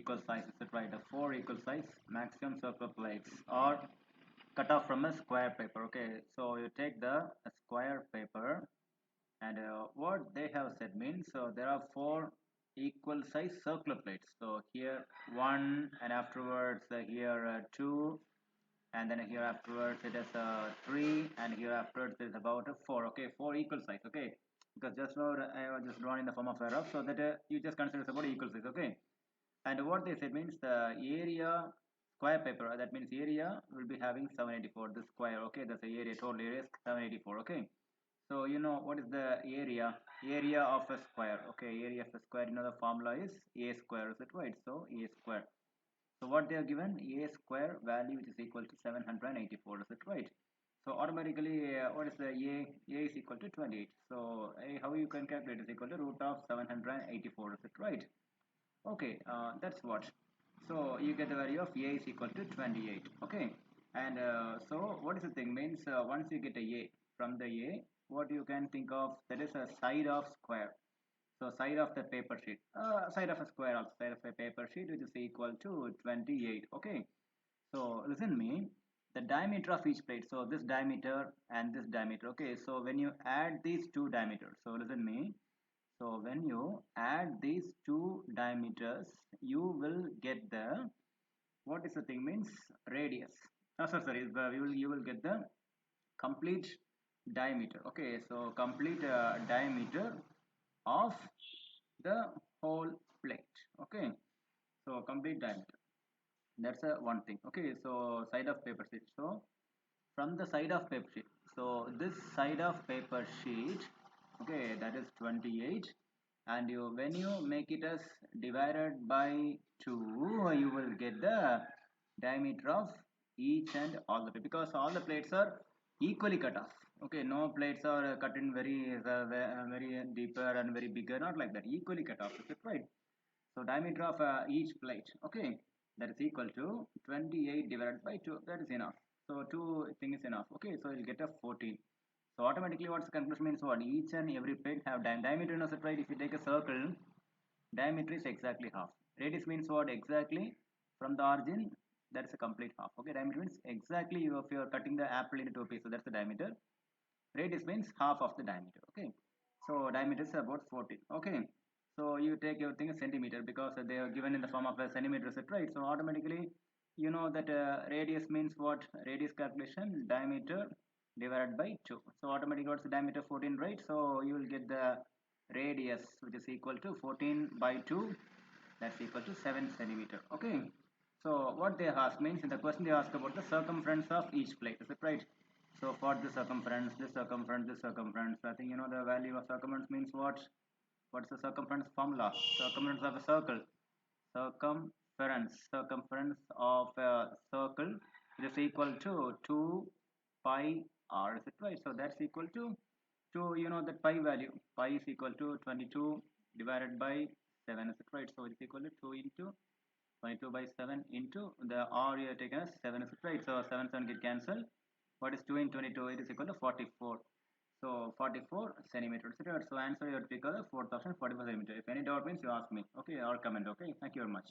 equal size, is it right? The 4 equal size maximum circular plates are cut off from a square paper. Okay, so you take the square paper, and what they have said means, so there are 4 equal size circular plates. So here 1, and afterwards here 2, and then here afterwards it is 3, and here afterwards it is about 4. Okay, 4 equal size. Okay, because just now I was just drawn in the form of a rough, so that you just consider it's about equal size. Okay, and what they said means the area square paper, that means area will be having 784, the square. Okay, that's the area, total area is 784. Okay, so you know what is the area of a square. Okay, area of a square, you know the formula is a square, is it right? So a square, so what they are given, a square value which is equal to 784, is it right? So automatically what is the a is equal to 28. So how you can calculate is equal to root of 784, is it right? Okay, that's what. So you get the value of a is equal to 28. Okay, and so what is the thing means, once you get a from the a, what you can think of, that is a side of square. So side of the paper sheet, side of a square, also side of a paper sheet, which is equal to 28. Okay, so listen me, the diameter of each plate, so this diameter and this diameter. Okay, so when you add these two diameters, so listen me, so when you add these two diameters, you will get the, what is the thing means, radius. Oh, sorry, you will get the complete diameter. Okay, so complete diameter of the whole plate. Okay, so complete diameter, that's a one thing. Okay, so side of paper sheet, so from the side of paper sheet, so this side of paper sheet, okay, that is 28, and you, when you make it as divided by 2, you will get the diameter of each and all the plates, because all the plates are equally cut off. Okay, no plates are cut in very deeper and very bigger, not like that, equally cut off, is it right? So diameter of each plate, okay, that is equal to 28 divided by 2. That is enough. So 2 thing is enough. Okay, so you'll get a 14. So automatically, what's the conclusion means, what? Each and every plate have diameter, you know, right? If you take a circle, diameter is exactly half. Radius means what? Exactly from the origin, that's a complete half. Okay, diameter means exactly, if you are cutting the apple into 2 pieces, that's the diameter. Radius means half of the diameter. Okay, so diameter is about 14. Okay, so you take everything a centimeter, because they are given in the form of a centimeter set, right? So automatically you know that radius means what? Radius calculation, diameter divided by 2. So automatically what's the diameter? 14, right? So you will get the radius, which is equal to 14 by 2, that's equal to 7 centimeter. Okay, so what they ask means, in the question they ask about the circumference of each plate, is it right? So for the circumference, this circumference, this circumference, I think you know the value of circumference means what? What's the circumference formula? Circumference of a circle, circumference of a circle is equal to 2 pi r, is it right? So that's equal to, you know that pi value, pi is equal to 22 divided by 7, is it right? So it's equal to 2 into 22 by 7 into the r you have taken as 7, is it right? So 7 get cancelled. What is 2 in 22? It is equal to 44. So 44 centimeters. So answer your equal to 4044 centimeters. If any doubt means you ask me. Okay, or comment. Okay, thank you very much.